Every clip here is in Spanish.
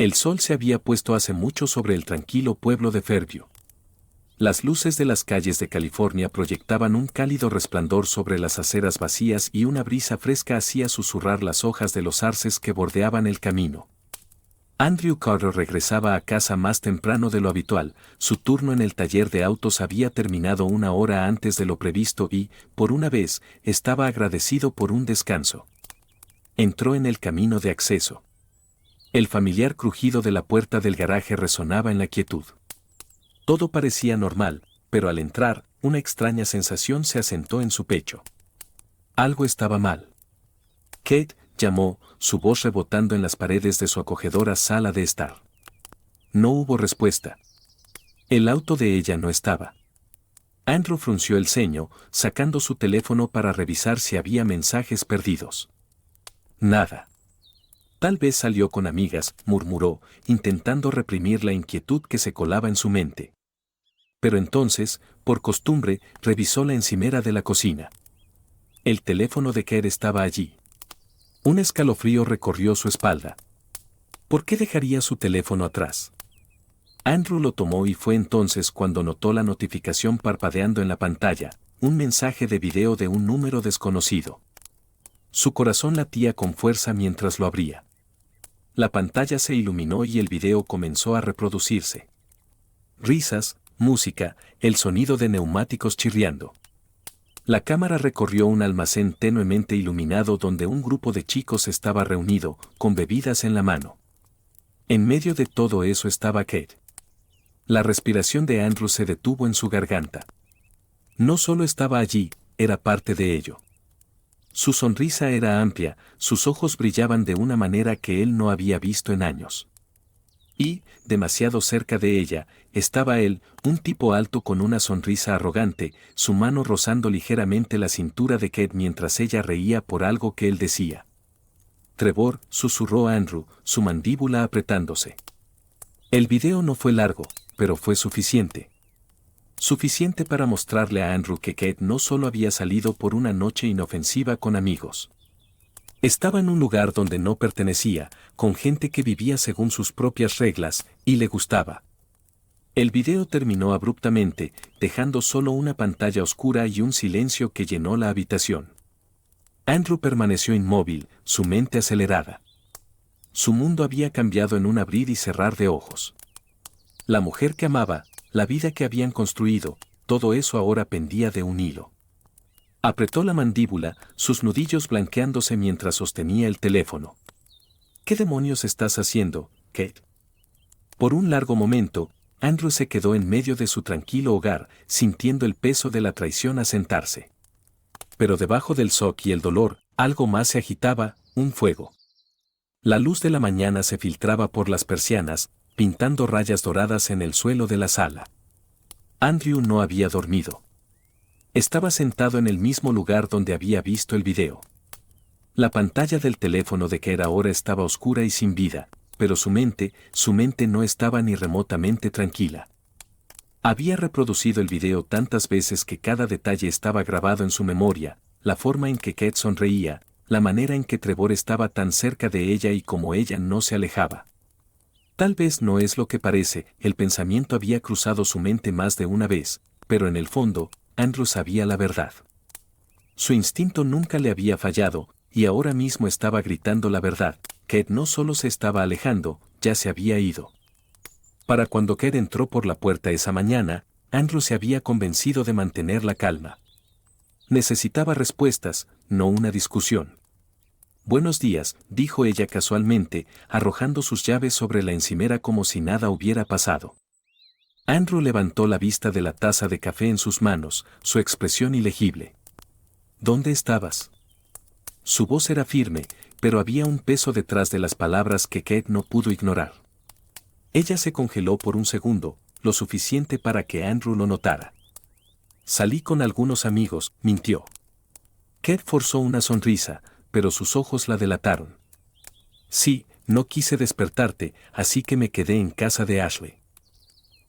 El sol se había puesto hace mucho sobre el tranquilo pueblo de Fairview. Las luces de las calles de California proyectaban un cálido resplandor sobre las aceras vacías y una brisa fresca hacía susurrar las hojas de los arces que bordeaban el camino. Andrew Carter regresaba a casa más temprano de lo habitual, su turno en el taller de autos había terminado una hora antes de lo previsto y, por una vez, estaba agradecido por un descanso. Entró en el camino de acceso. El familiar crujido de la puerta del garaje resonaba en la quietud. Todo parecía normal, pero al entrar, una extraña sensación se asentó en su pecho. Algo estaba mal. Kate, llamó, su voz rebotando en las paredes de su acogedora sala de estar. No hubo respuesta. El auto de ella no estaba. Andrew frunció el ceño, sacando su teléfono para revisar si había mensajes perdidos. Nada. Tal vez salió con amigas, murmuró, intentando reprimir la inquietud que se colaba en su mente. Pero entonces, por costumbre, revisó la encimera de la cocina. El teléfono de Kate estaba allí. Un escalofrío recorrió su espalda. ¿Por qué dejaría su teléfono atrás? Andrew lo tomó y fue entonces cuando notó la notificación parpadeando en la pantalla, un mensaje de video de un número desconocido. Su corazón latía con fuerza mientras lo abría. La pantalla se iluminó y el video comenzó a reproducirse. Risas, música, el sonido de neumáticos chirriando. La cámara recorrió un almacén tenuemente iluminado donde un grupo de chicos estaba reunido, con bebidas en la mano. En medio de todo eso estaba Kate. La respiración de Andrew se detuvo en su garganta. No solo estaba allí, era parte de ello. Su sonrisa era amplia, sus ojos brillaban de una manera que él no había visto en años. Y, demasiado cerca de ella, estaba él, un tipo alto con una sonrisa arrogante, su mano rozando ligeramente la cintura de Kate mientras ella reía por algo que él decía. Trevor, susurró Andrew, su mandíbula apretándose. El video no fue largo, pero fue suficiente. Suficiente para mostrarle a Andrew que Kate no solo había salido por una noche inofensiva con amigos. Estaba en un lugar donde no pertenecía, con gente que vivía según sus propias reglas, y le gustaba. El video terminó abruptamente, dejando solo una pantalla oscura y un silencio que llenó la habitación. Andrew permaneció inmóvil, su mente acelerada. Su mundo había cambiado en un abrir y cerrar de ojos. La mujer que amaba, la vida que habían construido, todo eso ahora pendía de un hilo. Apretó la mandíbula, sus nudillos blanqueándose mientras sostenía el teléfono. ¿Qué demonios estás haciendo, Kate? Por un largo momento, Andrew se quedó en medio de su tranquilo hogar, sintiendo el peso de la traición asentarse. Pero debajo del shock y el dolor, algo más se agitaba, un fuego. La luz de la mañana se filtraba por las persianas, pintando rayas doradas en el suelo de la sala. Andrew no había dormido. Estaba sentado en el mismo lugar donde había visto el video. La pantalla del teléfono de Kate ahora estaba oscura y sin vida, pero su mente no estaba ni remotamente tranquila. Había reproducido el video tantas veces que cada detalle estaba grabado en su memoria, la forma en que Kate sonreía, la manera en que Trevor estaba tan cerca de ella y cómo ella no se alejaba. Tal vez no es lo que parece, el pensamiento había cruzado su mente más de una vez, pero en el fondo, Andrew sabía la verdad. Su instinto nunca le había fallado, y ahora mismo estaba gritando la verdad. Kate no solo se estaba alejando, ya se había ido. Para cuando Kate entró por la puerta esa mañana, Andrew se había convencido de mantener la calma. Necesitaba respuestas, no una discusión. Buenos días, dijo ella casualmente, arrojando sus llaves sobre la encimera como si nada hubiera pasado. Andrew levantó la vista de la taza de café en sus manos, su expresión ilegible. ¿Dónde estabas? Su voz era firme, pero había un peso detrás de las palabras que Kate no pudo ignorar. Ella se congeló por un segundo, lo suficiente para que Andrew lo notara. Salí con algunos amigos, mintió. Kate forzó una sonrisa, pero sus ojos la delataron. Sí, no quise despertarte, así que me quedé en casa de Ashley.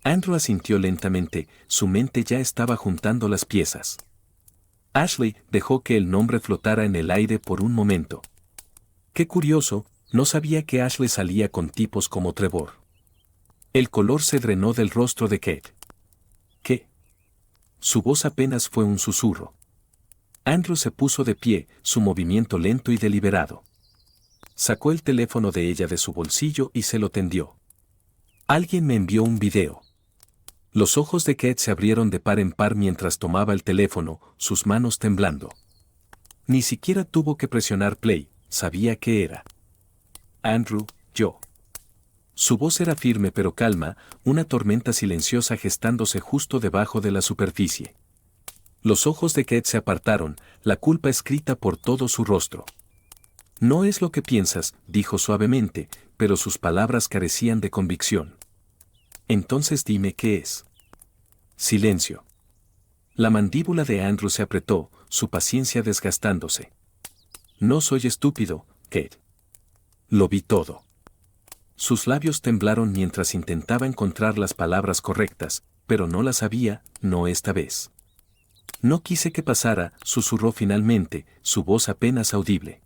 Andrew asintió lentamente, su mente ya estaba juntando las piezas. Ashley dejó que el nombre flotara en el aire por un momento. Qué curioso, No sabía que Ashley salía con tipos como Trevor. El color se drenó del rostro de Kate. ¿Qué? Su voz apenas fue un susurro. Andrew se puso de pie, su movimiento lento y deliberado. Sacó el teléfono de ella de su bolsillo y se lo tendió. Alguien me envió un video. Los ojos de Kate se abrieron de par en par mientras tomaba el teléfono, sus manos temblando. Ni siquiera tuvo que presionar play, sabía qué era. Andrew, yo. Su voz era firme pero calma, una tormenta silenciosa gestándose justo debajo de la superficie. Los ojos de Kate se apartaron, la culpa escrita por todo su rostro. No es lo que piensas, dijo suavemente, pero sus palabras carecían de convicción. Entonces dime qué es. Silencio. La mandíbula de Andrew se apretó, su paciencia desgastándose. No soy estúpido, Kate. Lo vi todo. Sus labios temblaron mientras intentaba encontrar las palabras correctas, pero no las había, no esta vez. No quise que pasara, susurró finalmente, su voz apenas audible.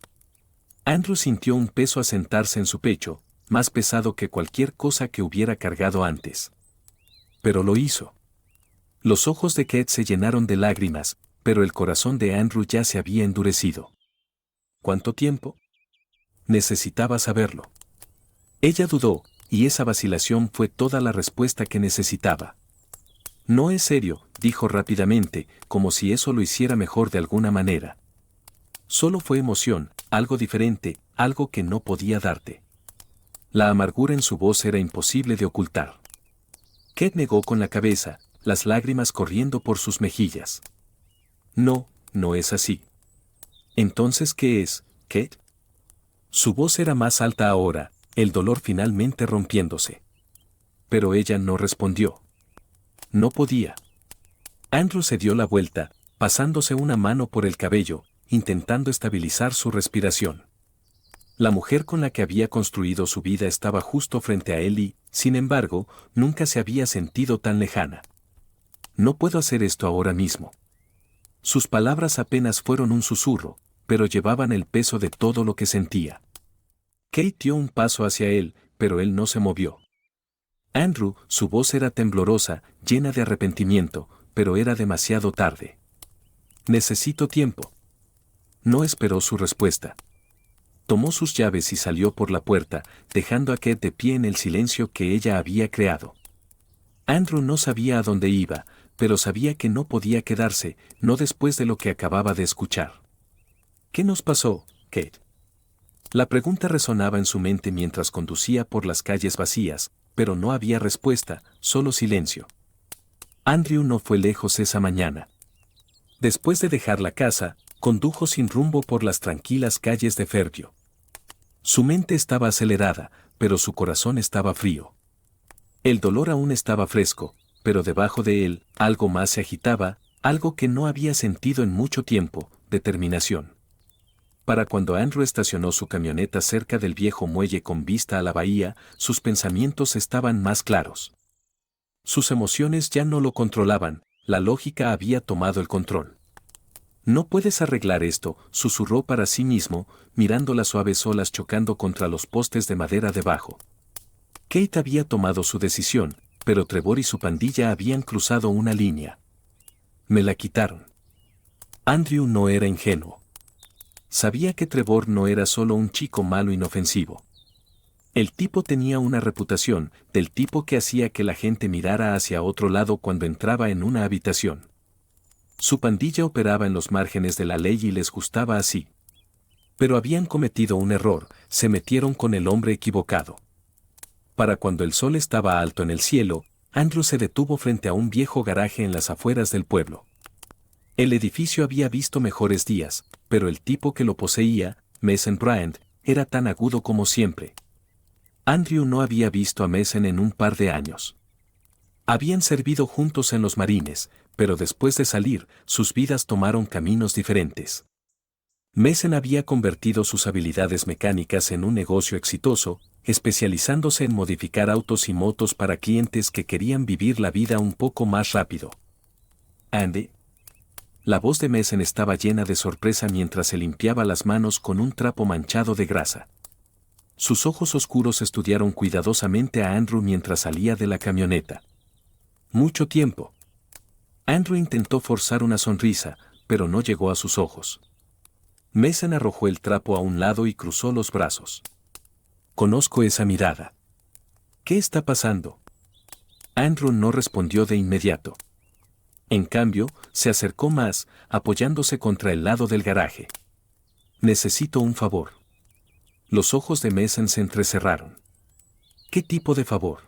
Andrew sintió un peso asentarse en su pecho, más pesado que cualquier cosa que hubiera cargado antes. Pero lo hizo. Los ojos de Kate se llenaron de lágrimas, pero el corazón de Andrew ya se había endurecido. ¿Cuánto tiempo? Necesitaba saberlo. Ella dudó, y esa vacilación fue toda la respuesta que necesitaba. No es serio, dijo rápidamente, como si eso lo hiciera mejor de alguna manera. Solo fue emoción, algo diferente, algo que no podía darte. La amargura en su voz era imposible de ocultar. Kate negó con la cabeza, las lágrimas corriendo por sus mejillas. No, no es así. Entonces, ¿qué es, Kate? Su voz era más alta ahora, el dolor finalmente rompiéndose. Pero ella no respondió. No podía. Andrew se dio la vuelta, pasándose una mano por el cabello, intentando estabilizar su respiración. La mujer con la que había construido su vida estaba justo frente a él y, sin embargo, nunca se había sentido tan lejana. No puedo hacer esto ahora mismo. Sus palabras apenas fueron un susurro, pero llevaban el peso de todo lo que sentía. Kate dio un paso hacia él, pero él no se movió. Andrew, su voz era temblorosa, llena de arrepentimiento, pero era demasiado tarde. Necesito tiempo. No esperó su respuesta. Tomó sus llaves y salió por la puerta, dejando a Kate de pie en el silencio que ella había creado. Andrew no sabía a dónde iba, pero sabía que no podía quedarse, no después de lo que acababa de escuchar. ¿Qué nos pasó, Kate? La pregunta resonaba en su mente mientras conducía por las calles vacías, pero no había respuesta, solo silencio. Andrew no fue lejos esa mañana. Después de dejar la casa, condujo sin rumbo por las tranquilas calles de Fairview. Su mente estaba acelerada, pero su corazón estaba frío. El dolor aún estaba fresco, pero debajo de él, algo más se agitaba, algo que no había sentido en mucho tiempo, determinación. Para cuando Andrew estacionó su camioneta cerca del viejo muelle con vista a la bahía, sus pensamientos estaban más claros. Sus emociones ya no lo controlaban, la lógica había tomado el control. No puedes arreglar esto, susurró para sí mismo, mirando las suaves olas chocando contra los postes de madera debajo. Kate había tomado su decisión, pero Trevor y su pandilla habían cruzado una línea. Me la quitaron. Andrew no era ingenuo. Sabía que Trevor no era solo un chico malo inofensivo. El tipo tenía una reputación, del tipo que hacía que la gente mirara hacia otro lado cuando entraba en una habitación. Su pandilla operaba en los márgenes de la ley y les gustaba así. Pero habían cometido un error, se metieron con el hombre equivocado. Para cuando el sol estaba alto en el cielo, Andrew se detuvo frente a un viejo garaje en las afueras del pueblo. El edificio había visto mejores días, pero el tipo que lo poseía, Mason Bryant, era tan agudo como siempre. Andrew no había visto a Mason en un par de años. Habían servido juntos en los marines, pero después de salir, sus vidas tomaron caminos diferentes. Mason había convertido sus habilidades mecánicas en un negocio exitoso, especializándose en modificar autos y motos para clientes que querían vivir la vida un poco más rápido. Andy. La voz de Mason estaba llena de sorpresa mientras se limpiaba las manos con un trapo manchado de grasa. Sus ojos oscuros estudiaron cuidadosamente a Andrew mientras salía de la camioneta. Mucho tiempo. Andrew intentó forzar una sonrisa, pero no llegó a sus ojos. Mason arrojó el trapo a un lado y cruzó los brazos. Conozco esa mirada. ¿Qué está pasando? Andrew no respondió de inmediato. En cambio, se acercó más, apoyándose contra el lado del garaje. Necesito un favor. Los ojos de Mason se entrecerraron. ¿Qué tipo de favor?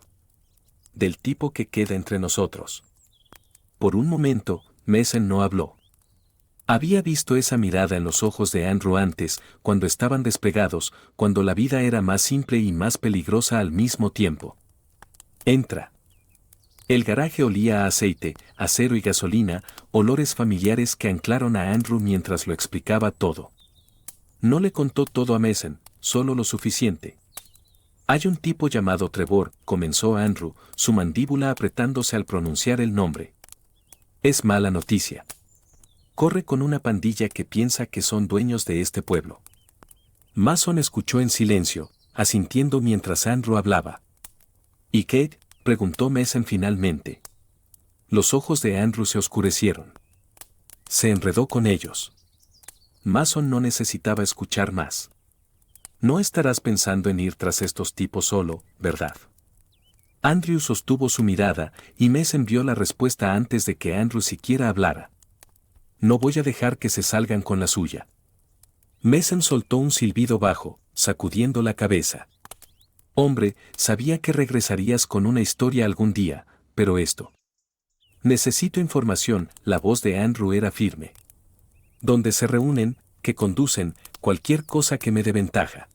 Del tipo que queda entre nosotros. Por un momento, Mason no habló. Había visto esa mirada en los ojos de Andrew antes, cuando estaban desplegados, cuando la vida era más simple y más peligrosa al mismo tiempo. Entra. El garaje olía a aceite, acero y gasolina, olores familiares que anclaron a Andrew mientras lo explicaba todo. No le contó todo a Mason, solo lo suficiente. Hay un tipo llamado Trevor, comenzó Andrew, su mandíbula apretándose al pronunciar el nombre. Es mala noticia. Corre con una pandilla que piensa que son dueños de este pueblo. Mason escuchó en silencio, asintiendo mientras Andrew hablaba. ¿Y Kate? Preguntó Mason finalmente. Los ojos de Andrew se oscurecieron. Se enredó con ellos. Mason no necesitaba escuchar más. No estarás pensando en ir tras estos tipos solo, ¿verdad? Andrew sostuvo su mirada y Mason vio la respuesta antes de que Andrew siquiera hablara. No voy a dejar que se salgan con la suya. Mason soltó un silbido bajo, sacudiendo la cabeza. Hombre, sabía que regresarías con una historia algún día, pero esto. Necesito información, la voz de Andrew era firme. Donde se reúnen, que conducen, cualquier cosa que me dé ventaja.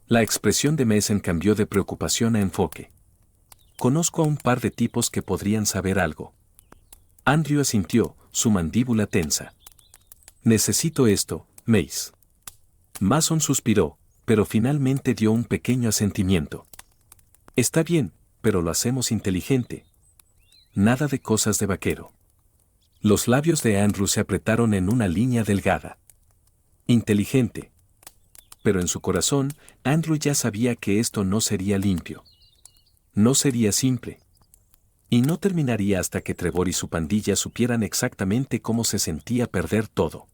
La expresión de Mason cambió de preocupación a enfoque. Conozco a un par de tipos que podrían saber algo. Andrew asintió, su mandíbula tensa. Necesito esto, Mace. Mason suspiró, pero finalmente dio un pequeño asentimiento. Está bien, pero lo hacemos inteligente. Nada de cosas de vaquero. Los labios de Andrew se apretaron en una línea delgada. Inteligente. Pero en su corazón, Andrew ya sabía que esto no sería limpio. No sería simple. Y no terminaría hasta que Trevor y su pandilla supieran exactamente cómo se sentía perder todo.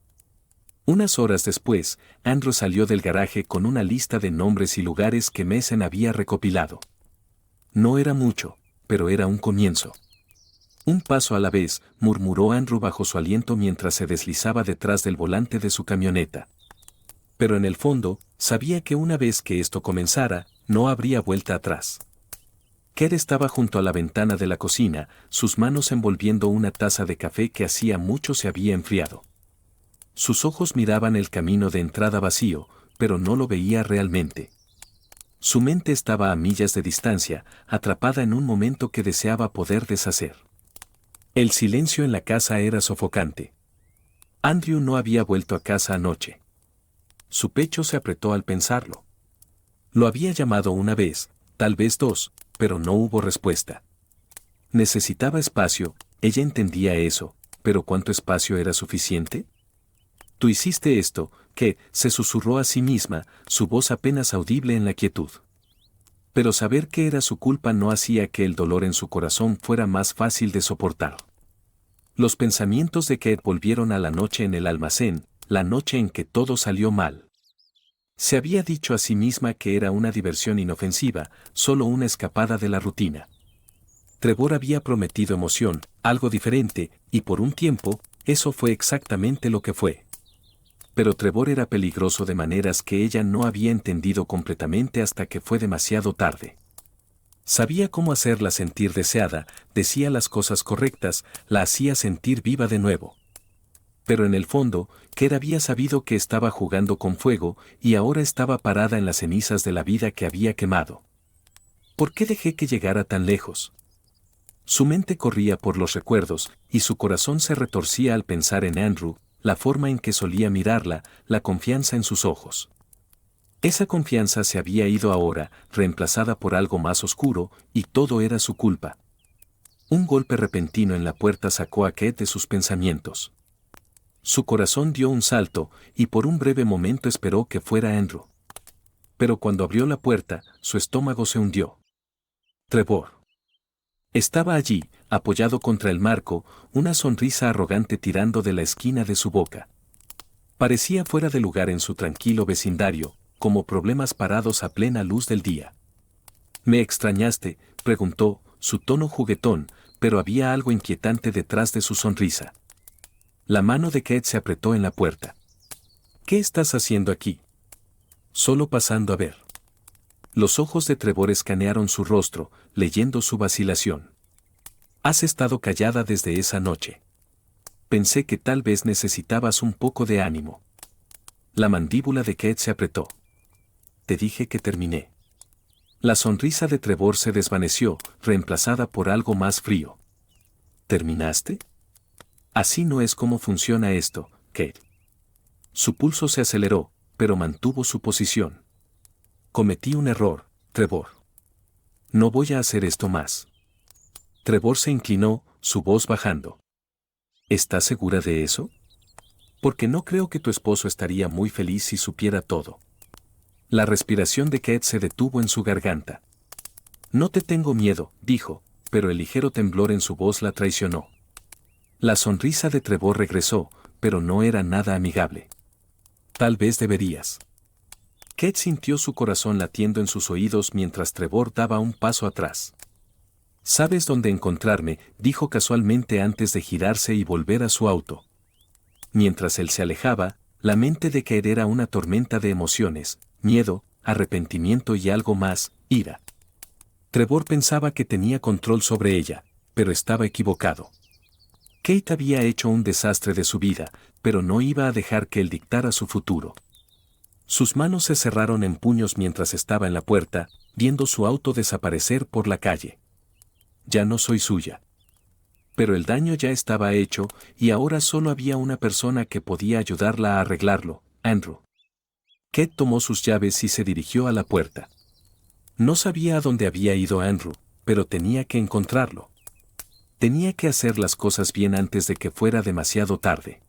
Unas horas después, Andrew salió del garaje con una lista de nombres y lugares que Mason había recopilado. No era mucho, pero era un comienzo. Un paso a la vez, murmuró Andrew bajo su aliento mientras se deslizaba detrás del volante de su camioneta. Pero en el fondo, sabía que una vez que esto comenzara, no habría vuelta atrás. Kate estaba junto a la ventana de la cocina, sus manos envolviendo una taza de café que hacía mucho se había enfriado. Sus ojos miraban el camino de entrada vacío, pero no lo veía realmente. Su mente estaba a millas de distancia, atrapada en un momento que deseaba poder deshacer. El silencio en la casa era sofocante. Andrew no había vuelto a casa anoche. Su pecho se apretó al pensarlo. Lo había llamado una vez, tal vez dos, pero no hubo respuesta. Necesitaba espacio, ella entendía eso, pero ¿cuánto espacio era suficiente? Tú hiciste esto, que, se susurró a sí misma, su voz apenas audible en la quietud. Pero saber que era su culpa no hacía que el dolor en su corazón fuera más fácil de soportar. Los pensamientos de Kate volvieron a la noche en el almacén, la noche en que todo salió mal. Se había dicho a sí misma que era una diversión inofensiva, solo una escapada de la rutina. Trevor había prometido emoción, algo diferente, y por un tiempo, eso fue exactamente lo que fue. Pero Trevor era peligroso de maneras que ella no había entendido completamente hasta que fue demasiado tarde. Sabía cómo hacerla sentir deseada, decía las cosas correctas, la hacía sentir viva de nuevo. Pero en el fondo, Kate había sabido que estaba jugando con fuego y ahora estaba parada en las cenizas de la vida que había quemado. ¿Por qué dejé que llegara tan lejos? Su mente corría por los recuerdos y su corazón se retorcía al pensar en Andrew, la forma en que solía mirarla, la confianza en sus ojos. Esa confianza se había ido ahora, reemplazada por algo más oscuro, y todo era su culpa. Un golpe repentino en la puerta sacó a Kate de sus pensamientos. Su corazón dio un salto, y por un breve momento esperó que fuera Andrew. pero cuando abrió la puerta, su estómago se hundió. Trevor. Estaba allí, apoyado contra el marco, una sonrisa arrogante tirando de la esquina de su boca. Parecía fuera de lugar en su tranquilo vecindario, como problemas parados a plena luz del día. «¿Me extrañaste?», preguntó, su tono juguetón, pero había algo inquietante detrás de su sonrisa. La mano de Kate se apretó en la puerta. «¿Qué estás haciendo aquí?». «Solo pasando a ver». Los ojos de Trevor escanearon su rostro, leyendo su vacilación. «Has estado callada desde esa noche. Pensé que tal vez necesitabas un poco de ánimo». La mandíbula de Kate se apretó. «Te dije que terminé». La sonrisa de Trevor se desvaneció, reemplazada por algo más frío. «¿Terminaste?». «Así no es como funciona esto, Kate». Su pulso se aceleró, pero mantuvo su posición. «Cometí un error, Trevor. No voy a hacer esto más». Trevor se inclinó, su voz bajando. «¿Estás segura de eso? Porque no creo que tu esposo estaría muy feliz si supiera todo». La respiración de Kate se detuvo en su garganta. «No te tengo miedo», dijo, pero el ligero temblor en su voz la traicionó. La sonrisa de Trevor regresó, pero no era nada amigable. «Tal vez deberías». Kate sintió su corazón latiendo en sus oídos mientras Trevor daba un paso atrás. «Sabes dónde encontrarme», dijo casualmente antes de girarse y volver a su auto. Mientras él se alejaba, la mente de Kate era una tormenta de emociones, miedo, arrepentimiento y algo más, ira. Trevor pensaba que tenía control sobre ella, pero estaba equivocado. Kate había hecho un desastre de su vida, pero no iba a dejar que él dictara su futuro. Sus manos se cerraron en puños mientras estaba en la puerta, viendo su auto desaparecer por la calle. «Ya no soy suya». Pero el daño ya estaba hecho, y ahora solo había una persona que podía ayudarla a arreglarlo, Andrew. Kate tomó sus llaves y se dirigió a la puerta. No sabía a dónde había ido Andrew, pero tenía que encontrarlo. Tenía que hacer las cosas bien antes de que fuera demasiado tarde.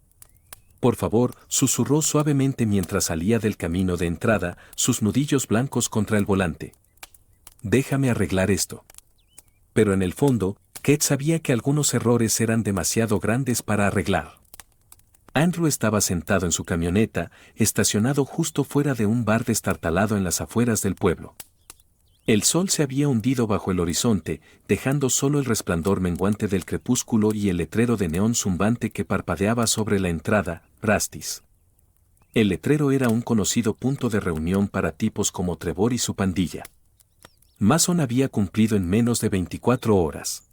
«Por favor», susurró suavemente mientras salía del camino de entrada, sus nudillos blancos contra el volante. «Déjame arreglar esto». Pero en el fondo, Kate sabía que algunos errores eran demasiado grandes para arreglar. Andrew estaba sentado en su camioneta, estacionado justo fuera de un bar destartalado en las afueras del pueblo. El sol se había hundido bajo el horizonte, dejando solo el resplandor menguante del crepúsculo y el letrero de neón zumbante que parpadeaba sobre la entrada, Rusty's. El letrero era un conocido punto de reunión para tipos como Trevor y su pandilla. Mason había cumplido en menos de 24 horas.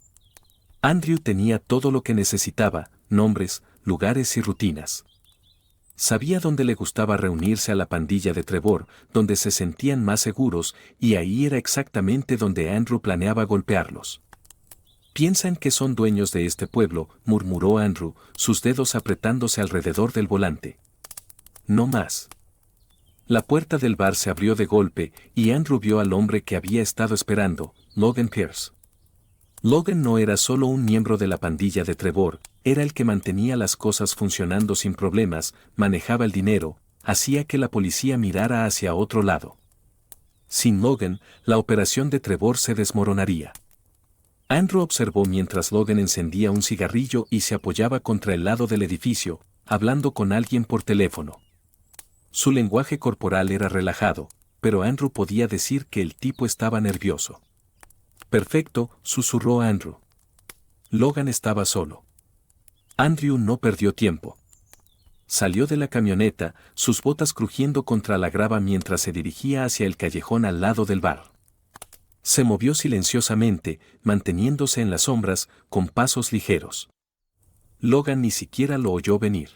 Andrew tenía todo lo que necesitaba: nombres, lugares y rutinas. Sabía dónde le gustaba reunirse a la pandilla de Trevor, donde se sentían más seguros, y ahí era exactamente donde Andrew planeaba golpearlos. «Piensan que son dueños de este pueblo», murmuró Andrew, sus dedos apretándose alrededor del volante. «No más». La puerta del bar se abrió de golpe, y Andrew vio al hombre que había estado esperando, Logan Pierce. Logan no era solo un miembro de la pandilla de Trevor, era el que mantenía las cosas funcionando sin problemas, manejaba el dinero, hacía que la policía mirara hacia otro lado. Sin Logan, la operación de Trevor se desmoronaría. Andrew observó mientras Logan encendía un cigarrillo y se apoyaba contra el lado del edificio, hablando con alguien por teléfono. Su lenguaje corporal era relajado, pero Andrew podía decir que el tipo estaba nervioso. «Perfecto», susurró Andrew. Logan estaba solo. Andrew no perdió tiempo. Salió de la camioneta, sus botas crujiendo contra la grava mientras se dirigía hacia el callejón al lado del bar. Se movió silenciosamente, manteniéndose en las sombras, con pasos ligeros. Logan ni siquiera lo oyó venir.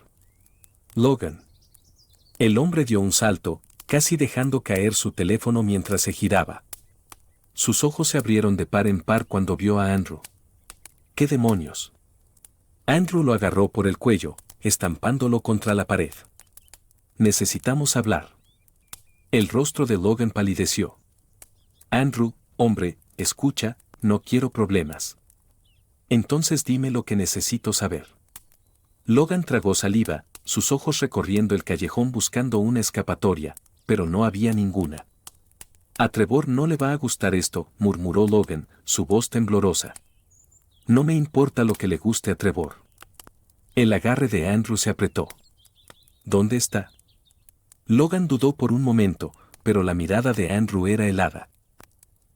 «Logan». El hombre dio un salto, casi dejando caer su teléfono mientras se giraba. Sus ojos se abrieron de par en par cuando vio a Andrew. «¿Qué demonios?». Andrew lo agarró por el cuello, estampándolo contra la pared. «Necesitamos hablar». El rostro de Logan palideció. «Andrew, hombre, escucha, no quiero problemas». «Entonces dime lo que necesito saber». Logan tragó saliva, sus ojos recorriendo el callejón buscando una escapatoria, pero no había ninguna. A Trevor no le va a gustar esto, murmuró Logan, su voz temblorosa. No me importa lo que le guste a Trevor. El agarre de Andrew se apretó. ¿Dónde está? Logan dudó por un momento, pero la mirada de Andrew era helada.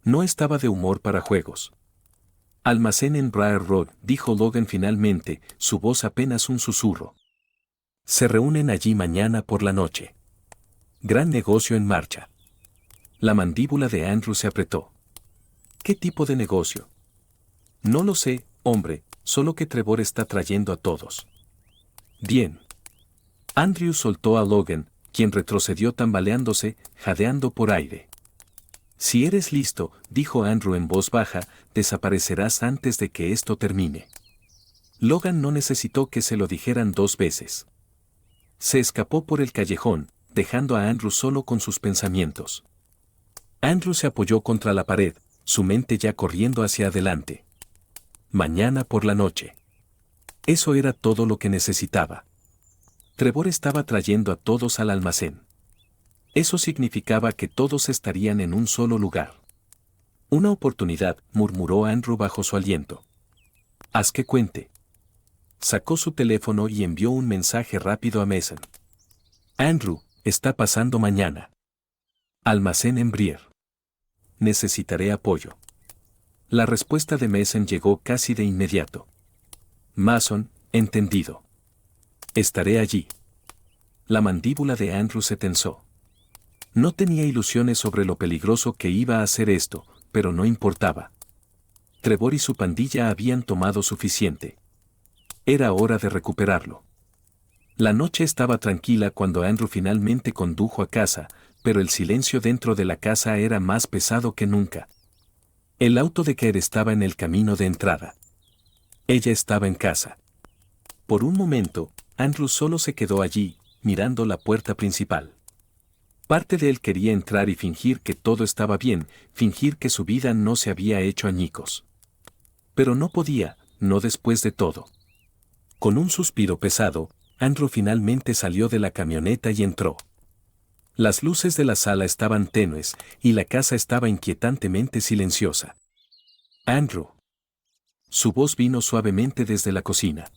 No estaba de humor para juegos. Almacén en Briar Road, dijo Logan finalmente, su voz apenas un susurro. Se reúnen allí mañana por la noche. Gran negocio en marcha. La mandíbula de Andrew se apretó. ¿Qué tipo de negocio? No lo sé, hombre, solo que Trevor está trayendo a todos. Bien. Andrew soltó a Logan, quien retrocedió tambaleándose, jadeando por aire. Si eres listo, dijo Andrew en voz baja, desaparecerás antes de que esto termine. Logan no necesitó que se lo dijeran 2 veces. Se escapó por el callejón, dejando a Andrew solo con sus pensamientos. Andrew se apoyó contra la pared, su mente ya corriendo hacia adelante. Mañana por la noche. Eso era todo lo que necesitaba. Trevor estaba trayendo a todos al almacén. Eso significaba que todos estarían en un solo lugar. Una oportunidad, murmuró Andrew bajo su aliento. Haz que cuente. Sacó su teléfono y envió un mensaje rápido a Mason. Andrew, está pasando mañana. Almacén en Briar. Necesitaré apoyo. La respuesta de Mason llegó casi de inmediato. Mason, entendido. Estaré allí. La mandíbula de Andrew se tensó. No tenía ilusiones sobre lo peligroso que iba a hacer esto, pero no importaba. Trevor y su pandilla habían tomado suficiente. Era hora de recuperarlo. La noche estaba tranquila cuando Andrew finalmente condujo a casa, pero el silencio dentro de la casa era más pesado que nunca. El auto de Kate estaba en el camino de entrada. Ella estaba en casa. Por un momento, Andrew solo se quedó allí, mirando la puerta principal. Parte de él quería entrar y fingir que todo estaba bien, fingir que su vida no se había hecho añicos. Pero no podía, no después de todo. Con un suspiro pesado, Andrew finalmente salió de la camioneta y entró. Las luces de la sala estaban tenues, y la casa estaba inquietantemente silenciosa. Andrew. Su voz vino suavemente desde la cocina.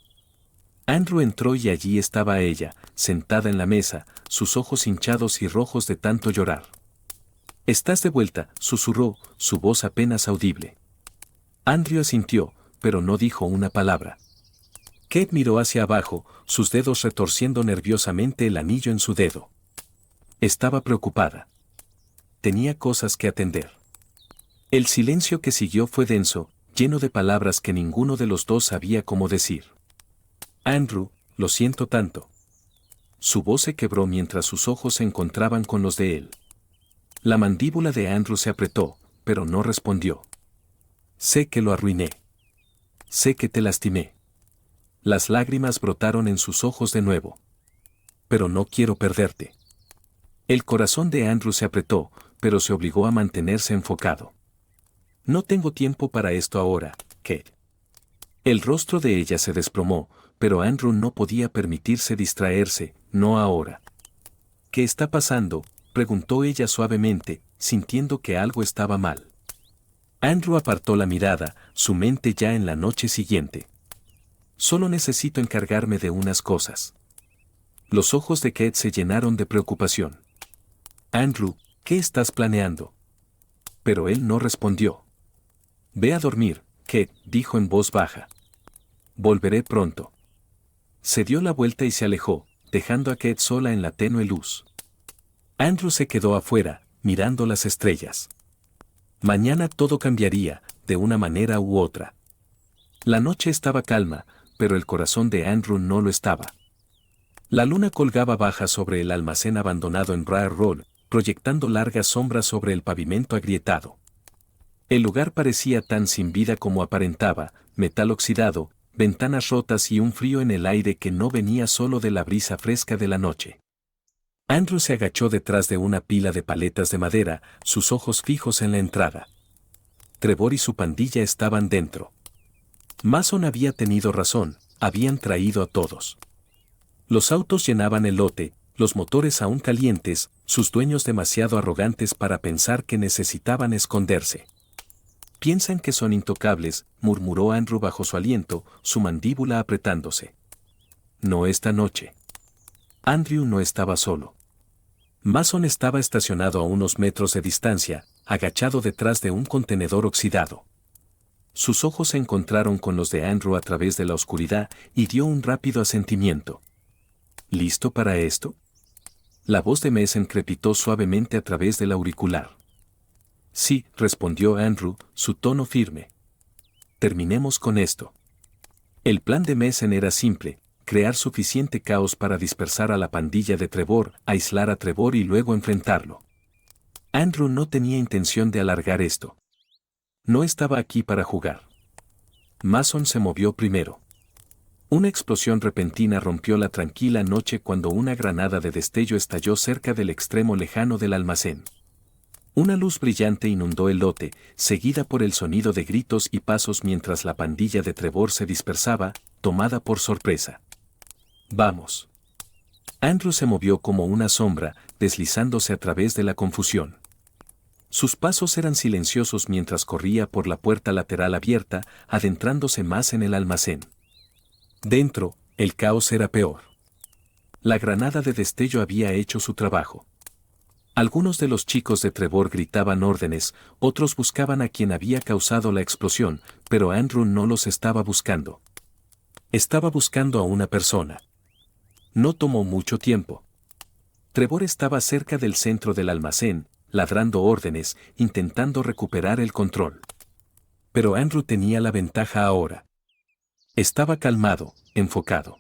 Andrew entró y allí estaba ella, sentada en la mesa, sus ojos hinchados y rojos de tanto llorar. «Estás de vuelta», susurró, su voz apenas audible. Andrew asintió, pero no dijo una palabra. Kate miró hacia abajo, sus dedos retorciendo nerviosamente el anillo en su dedo. Estaba preocupada. Tenía cosas que atender. El silencio que siguió fue denso, lleno de palabras que ninguno de los dos sabía cómo decir. Andrew, lo siento tanto. Su voz se quebró mientras sus ojos se encontraban con los de él. La mandíbula de Andrew se apretó, pero no respondió. Sé que lo arruiné. Sé que te lastimé. Las lágrimas brotaron en sus ojos de nuevo. Pero no quiero perderte. El corazón de Andrew se apretó, pero se obligó a mantenerse enfocado. No tengo tiempo para esto ahora, Kate. El rostro de ella se desplomó, pero Andrew no podía permitirse distraerse, no ahora. ¿Qué está pasando?, preguntó ella suavemente, sintiendo que algo estaba mal. Andrew apartó la mirada, su mente ya en la noche siguiente. Solo necesito encargarme de unas cosas. Los ojos de Kate se llenaron de preocupación. Andrew, ¿qué estás planeando? Pero él no respondió. Ve a dormir, Kate, dijo en voz baja. Volveré pronto. Se dio la vuelta y se alejó, dejando a Kate sola en la tenue luz. Andrew se quedó afuera, mirando las estrellas. Mañana todo cambiaría, de una manera u otra. La noche estaba calma, pero el corazón de Andrew no lo estaba. La luna colgaba baja sobre el almacén abandonado en Briar Road, proyectando largas sombras sobre el pavimento agrietado. El lugar parecía tan sin vida como aparentaba, metal oxidado, ventanas rotas y un frío en el aire que no venía solo de la brisa fresca de la noche. Andrew se agachó detrás de una pila de paletas de madera, sus ojos fijos en la entrada. Trevor y su pandilla estaban dentro. Mason había tenido razón, habían traído a todos. Los autos llenaban el lote, los motores aún calientes, sus dueños demasiado arrogantes para pensar que necesitaban esconderse. Piensan que son intocables, murmuró Andrew bajo su aliento, su mandíbula apretándose. No esta noche. Andrew no estaba solo. Mason estaba estacionado a unos metros de distancia, agachado detrás de un contenedor oxidado. Sus ojos se encontraron con los de Andrew a través de la oscuridad y dio un rápido asentimiento. ¿Listo para esto? La voz de Mason crepitó suavemente a través del auricular. Sí, respondió Andrew, su tono firme. Terminemos con esto. El plan de Mason era simple: crear suficiente caos para dispersar a la pandilla de Trevor, aislar a Trevor y luego enfrentarlo. Andrew no tenía intención de alargar esto. No estaba aquí para jugar. Mason se movió primero. Una explosión repentina rompió la tranquila noche cuando una granada de destello estalló cerca del extremo lejano del almacén. Una luz brillante inundó el lote, seguida por el sonido de gritos y pasos mientras la pandilla de Trevor se dispersaba, tomada por sorpresa. «Vamos». Andrew se movió como una sombra, deslizándose a través de la confusión. Sus pasos eran silenciosos mientras corría por la puerta lateral abierta, adentrándose más en el almacén. Dentro, el caos era peor. La granada de destello había hecho su trabajo. Algunos de los chicos de Trevor gritaban órdenes, otros buscaban a quien había causado la explosión, pero Andrew no los estaba buscando. Estaba buscando a una persona. No tomó mucho tiempo. Trevor estaba cerca del centro del almacén, ladrando órdenes, intentando recuperar el control. Pero Andrew tenía la ventaja ahora. Estaba calmado, enfocado.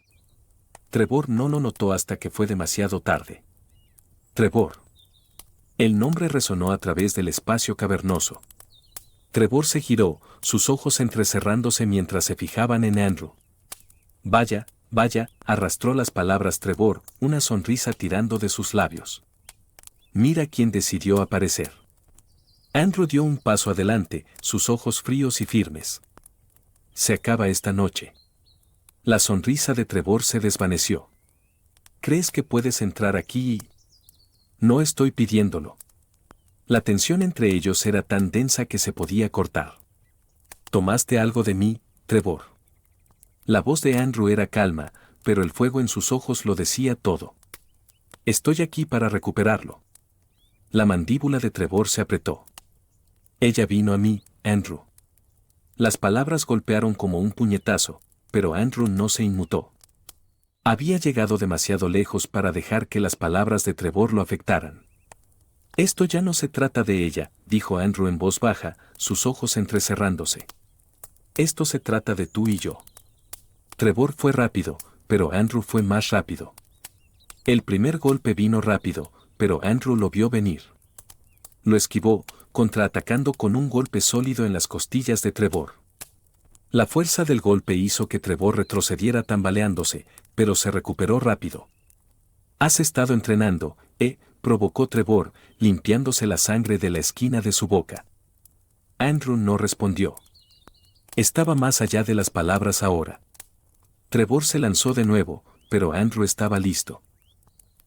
Trevor no lo notó hasta que fue demasiado tarde. Trevor. El nombre resonó a través del espacio cavernoso. Trevor se giró, sus ojos entrecerrándose mientras se fijaban en Andrew. Vaya, vaya, arrastró las palabras Trevor, una sonrisa tirando de sus labios. Mira quién decidió aparecer. Andrew dio un paso adelante, sus ojos fríos y firmes. Se acaba esta noche. La sonrisa de Trevor se desvaneció. ¿Crees que puedes entrar aquí y...? No estoy pidiéndolo. La tensión entre ellos era tan densa que se podía cortar. ¿Tomaste algo de mí, Trevor? La voz de Andrew era calma, pero el fuego en sus ojos lo decía todo. Estoy aquí para recuperarlo. La mandíbula de Trevor se apretó. Ella vino a mí, Andrew. Las palabras golpearon como un puñetazo, pero Andrew no se inmutó. Había llegado demasiado lejos para dejar que las palabras de Trevor lo afectaran. Esto ya no se trata de ella, dijo Andrew en voz baja, sus ojos entrecerrándose. Esto se trata de tú y yo. Trevor fue rápido, pero Andrew fue más rápido. El primer golpe vino rápido, pero Andrew lo vio venir. Lo esquivó, contraatacando con un golpe sólido en las costillas de Trevor. La fuerza del golpe hizo que Trevor retrocediera tambaleándose, pero se recuperó rápido. «Has estado entrenando», provocó Trevor, limpiándose la sangre de la esquina de su boca. Andrew no respondió. Estaba más allá de las palabras ahora. Trevor se lanzó de nuevo, pero Andrew estaba listo.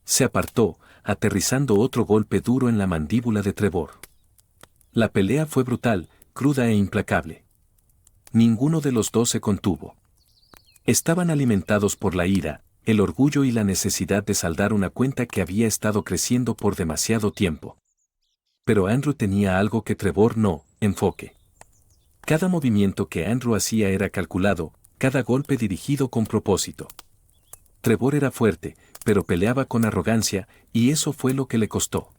Se apartó, aterrizando otro golpe duro en la mandíbula de Trevor. La pelea fue brutal, cruda e implacable. Ninguno de los dos se contuvo. Estaban alimentados por la ira, el orgullo y la necesidad de saldar una cuenta que había estado creciendo por demasiado tiempo. Pero Andrew tenía algo que Trevor no: enfoque. Cada movimiento que Andrew hacía era calculado, cada golpe dirigido con propósito. Trevor era fuerte, pero peleaba con arrogancia, y eso fue lo que le costó.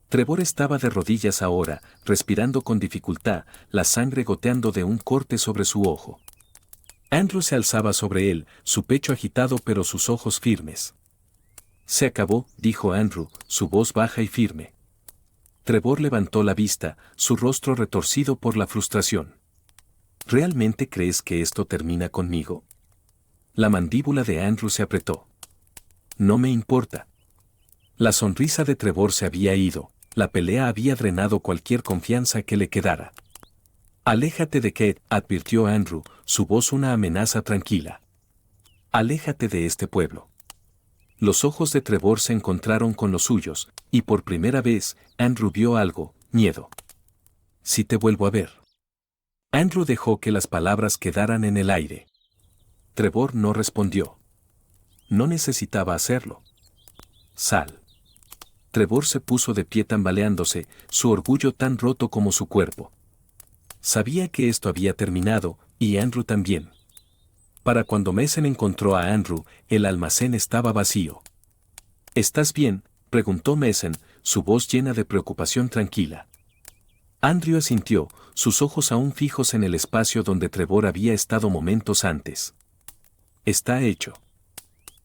Trevor estaba de rodillas ahora, respirando con dificultad, la sangre goteando de un corte sobre su ojo. Andrew se alzaba sobre él, su pecho agitado pero sus ojos firmes. «Se acabó», dijo Andrew, su voz baja y firme. Trevor levantó la vista, su rostro retorcido por la frustración. «¿Realmente crees que esto termina conmigo?» La mandíbula de Andrew se apretó. «No me importa». La sonrisa de Trevor se había ido, la pelea había drenado cualquier confianza que le quedara. «Aléjate de Kate», advirtió Andrew, su voz una amenaza tranquila. «Aléjate de este pueblo. Los ojos de Trevor se encontraron con los suyos, y por primera vez, Andrew vio algo, miedo. Si te vuelvo a ver. Andrew dejó que las palabras quedaran en el aire. Trevor no respondió. No necesitaba hacerlo. Sal. Trevor se puso de pie tambaleándose, su orgullo tan roto como su cuerpo. Sabía que esto había terminado, y Andrew también. Para cuando Mason encontró a Andrew, el almacén estaba vacío. ¿Estás bien?, preguntó Mason, su voz llena de preocupación tranquila. Andrew asintió, sus ojos aún fijos en el espacio donde Trevor había estado momentos antes. Está hecho.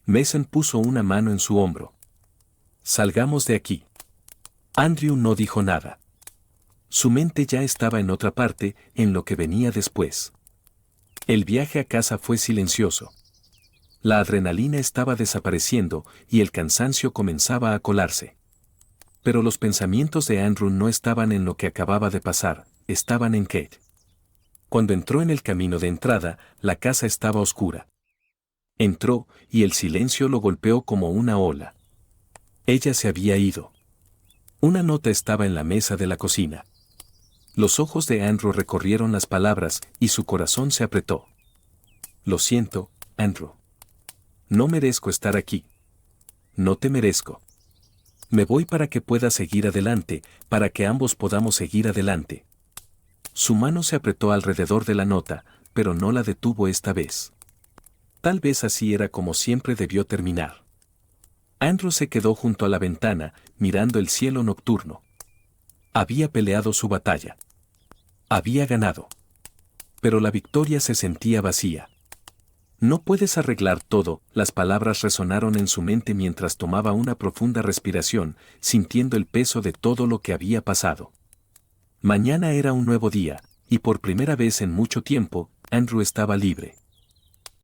Mason puso una mano en su hombro. Salgamos de aquí. Andrew no dijo nada. Su mente ya estaba en otra parte, en lo que venía después. El viaje a casa fue silencioso. La adrenalina estaba desapareciendo y el cansancio comenzaba a colarse. Pero los pensamientos de Andrew no estaban en lo que acababa de pasar, estaban en Kate. Cuando entró en el camino de entrada, la casa estaba oscura. Entró, y el silencio lo golpeó como una ola. Ella se había ido. Una nota estaba en la mesa de la cocina. Los ojos de Andrew recorrieron las palabras, y su corazón se apretó. Lo siento, Andrew. No merezco estar aquí. No te merezco. Me voy para que puedas seguir adelante, para que ambos podamos seguir adelante. Su mano se apretó alrededor de la nota, pero no la detuvo esta vez. Tal vez así era como siempre debió terminar. Andrew se quedó junto a la ventana, mirando el cielo nocturno. Había peleado su batalla. Había ganado. Pero la victoria se sentía vacía. No puedes arreglar todo, las palabras resonaron en su mente mientras tomaba una profunda respiración, sintiendo el peso de todo lo que había pasado. Mañana era un nuevo día, y por primera vez en mucho tiempo, Andrew estaba libre.